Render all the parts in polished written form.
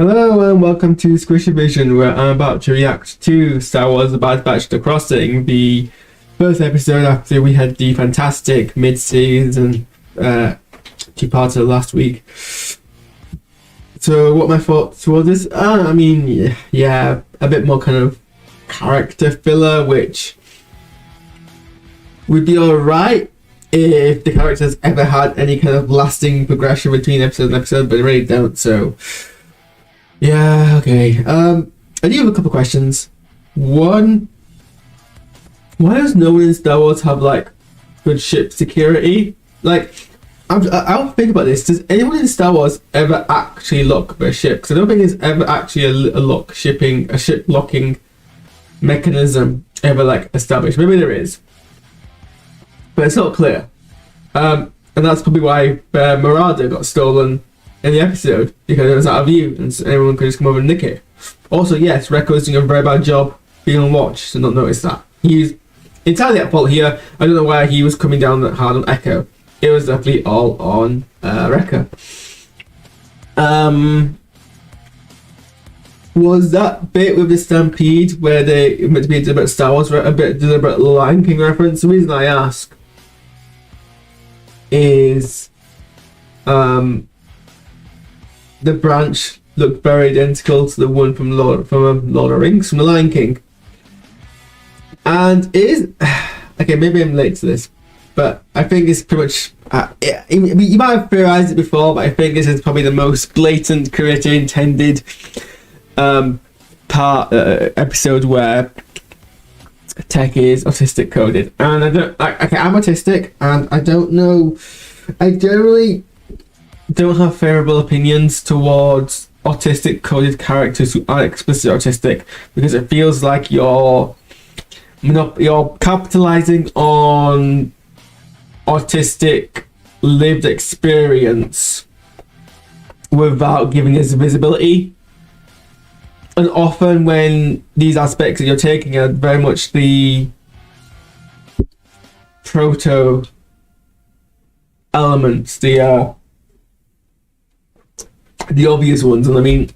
Hello and welcome to SquishiVision, where I'm about to react to Star Wars The Bad Batch: The Crossing, the first episode after we had the fantastic mid-season two-parter last week. So what my thoughts towards this? Yeah, a bit more kind of character filler, which would be alright if the characters ever had any kind of lasting progression between episode and episode, but they really don't, so yeah, okay. I do have a couple questions. One, why does no one in Star Wars have like good ship security? Like, I'll think about this. Does anyone in Star Wars ever actually lock their ship? Because I don't think there's ever actually a ship locking mechanism ever like established. Maybe there is, but it's not clear. And that's probably why Marauder got stolen in the episode, because it was out of view and anyone could just come over and nick it. Also, yes, Rekko's doing a very bad job being on watch, so not notice that. He's entirely at fault here. I don't know why he was coming down that hard on Echo. It was definitely all on Rekko. Was that bit with the Stampede where they meant to be a deliberate Star Wars, a bit deliberate Lion King reference? The reason I ask is the branch looked very identical to the one from Lord of the Rings, from the Lion King. And it is okay, maybe I'm late to this, but I think it's pretty much you might have theorized it before, but I think this is probably the most blatant creator intended episode where Tech is autistic coded. And I'm autistic, and I don't know, I generally don't have favorable opinions towards autistic coded characters who aren't explicitly autistic, because it feels like you're capitalizing on autistic lived experience without giving us visibility. And often when these aspects that you're taking are very much the proto elements, the obvious ones. And I mean,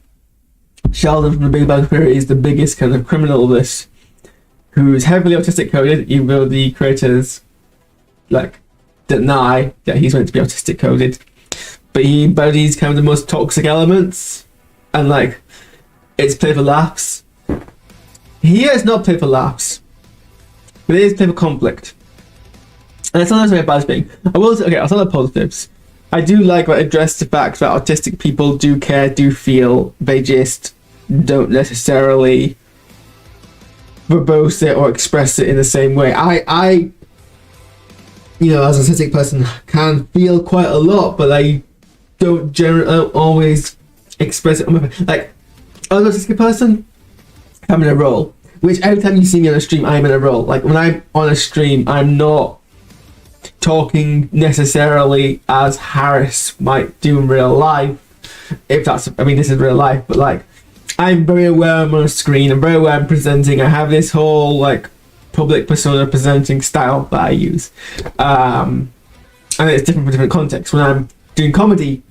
Sheldon from the Big Bang Theory is the biggest kind of criminal of this, who's heavily autistic coded, even though the creators like deny that he's meant to be autistic coded, but he embodies kind of the most toxic elements, and like, it's play for laughs. Here it's not play for laughs, but it is play for conflict, and it's not necessarily a bad thing. I'll say the positives. I do like that address the fact that autistic people do care, do feel, they just don't necessarily verbose it or express it in the same way. I as an autistic person, can feel quite a lot, but I don't generally always express it on my face. Like, as an autistic person, I'm in a role, which every time you see me on a stream, I'm in a role. Like, when I'm on a stream, I'm not talking necessarily as Harris might do in real life, if that's, I mean, this is real life, but like, I'm very aware I'm on a screen, I'm very aware I'm presenting, I have this whole like public persona presenting style that I use, and it's different for different contexts. When I'm doing comedy,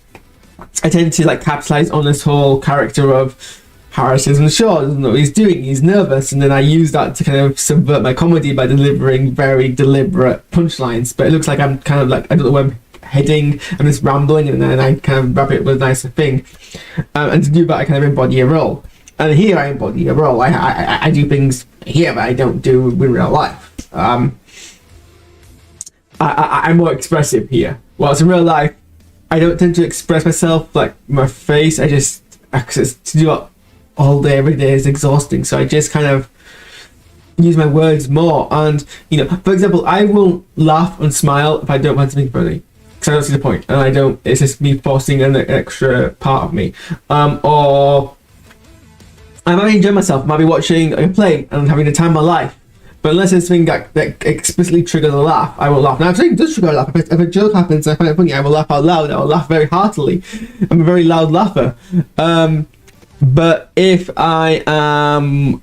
I tend to like capitalize on this whole character of Harris isn't sure, doesn't know what he's doing, he's nervous, and then I use that to kind of subvert my comedy by delivering very deliberate punchlines. But it looks like I'm kind of like, I don't know where I'm heading, I'm just rambling, and then I kind of wrap it with a nicer thing. And to do that, I kind of embody a role. And here I embody a role. I do things here that I don't do in real life. I'm more expressive here. Whilst in real life, I don't tend to express myself like my face. I just, access to do it all day, every day is exhausting. So I just kind of use my words more. And, for example, I won't laugh and smile if I don't find something funny, because I don't see the point, and I don't, it's just me forcing an extra part of me. Or I might be enjoying myself, I might be watching a play and having the time of my life, but unless it's something that explicitly triggers a laugh, I won't laugh. Now, if something does trigger a laugh, if a joke happens and I find it funny, I will laugh out loud, I will laugh very heartily. I'm a very loud laugher. But if I am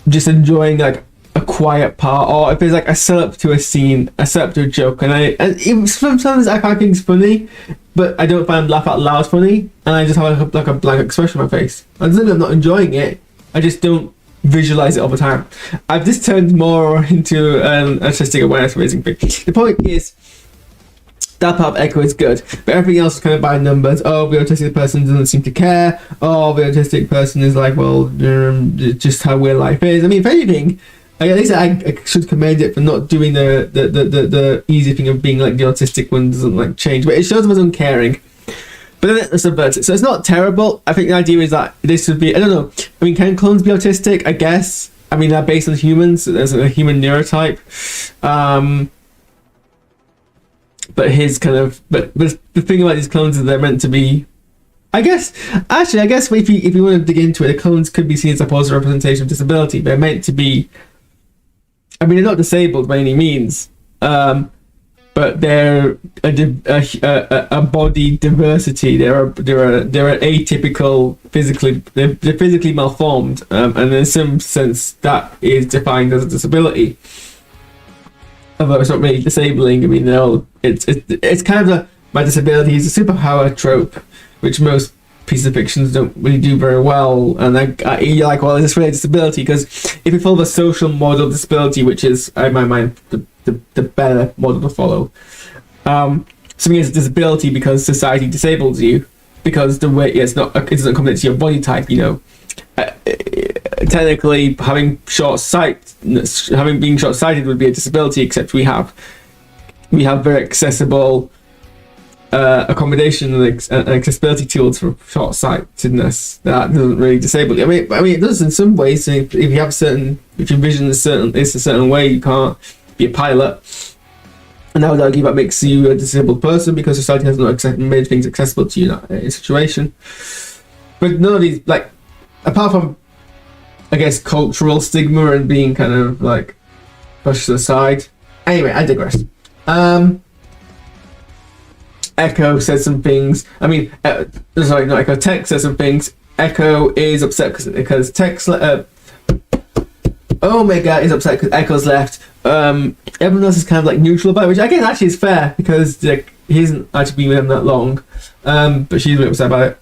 just enjoying like a quiet part, or if there's like a setup to a scene, a setup to a joke, and even sometimes I find things funny, but I don't find laugh out loud funny, and I just have like a blank expression on my face. It doesn't mean I'm not enjoying it. I just don't visualize it all the time. I've just turned more into an artistic awareness raising thing. The point is, that part of Echo is good, but everything else is kind of by numbers. Oh, the autistic person doesn't seem to care. Oh, the autistic person is like, well, just how weird life is. I mean, if anything, at least I should commend it for not doing the easy thing of being like the autistic one doesn't like change, but it shows them as uncaring. But then it subverts it, so it's not terrible. I think the idea is that this would be, I don't know. I mean, can clones be autistic? I guess. I mean, they're based on humans. So there's a human neurotype. But the thing about these clones is they're meant to be, I guess if you want to dig into it, the clones could be seen as a positive representation of disability. They're meant to be, I mean, they're not disabled by any means, but they're a body diversity. They're atypical they're physically malformed, and in some sense that is defined as a disability. Although it's not really disabling. I mean, it's kind of my disability is a superpower trope, which most pieces of fictions don't really do very well. And you're like, well, is this really a disability? Because if you follow the social model of disability, which is, in my mind, the better model to follow, something is a disability because society disables you, because the way it doesn't come into your body type, you know. Technically, having being short-sighted would be a disability, except we have very accessible accommodation and accessibility tools for short-sightedness that doesn't really disable you. I mean, it does in some ways. If you have if your vision is a certain way, you can't be a pilot. And I would argue that makes you a disabled person because society has not made things accessible to you in a situation. But none of these, like, apart from, I guess, cultural stigma and being kind of like pushed aside. Anyway, I digress. Echo says some things. I mean, sorry, not Echo. Tech says some things. Echo is upset because Tech's Omega is upset because Echo's left. Everyone else is kind of like neutral about it, which I guess actually is fair because he hasn't actually been with them that long. But she's a bit upset about it.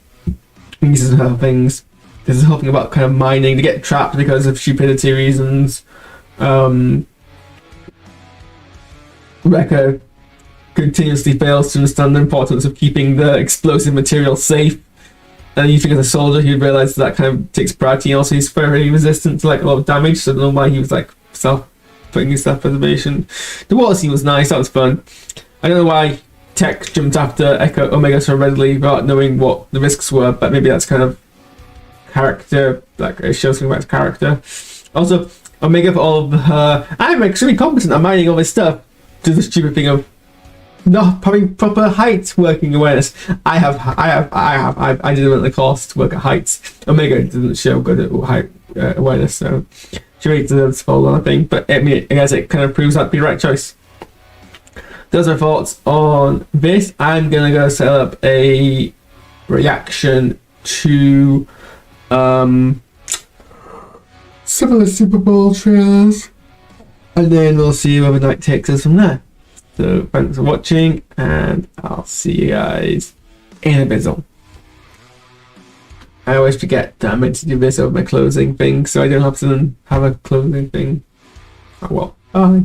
These are her things. There's a whole thing about kind of mining. They get trapped because of stupidity reasons. Rekka continuously fails to understand the importance of keeping the explosive material safe. And you think as a soldier, he'd realise that kind of takes priority. And also, he's very resistant to like a lot of damage. So I don't know why he was like putting his self-preservation. The water scene was nice. That was fun. I don't know why Tech jumped after Echo Omega so readily without knowing what the risks were. But maybe that's kind of character, like it shows something about his character. Also, Omega, for all of her, I'm extremely competent at mining all this stuff, do the stupid thing of not having proper height working awareness. I didn't want the course to work at heights. Omega didn't show good at height awareness, so she really deserves to fall on, I think. But I mean, I guess it kind of proves that to be the right choice. Those are thoughts on this. I'm gonna go set up a reaction to some of the Super Bowl trailers, and then we'll see where the night takes us from there. So thanks for watching, and I'll see you guys in a bit. I always forget that I meant to do this over my closing thing, so I don't have to have a closing thing. Oh well, bye.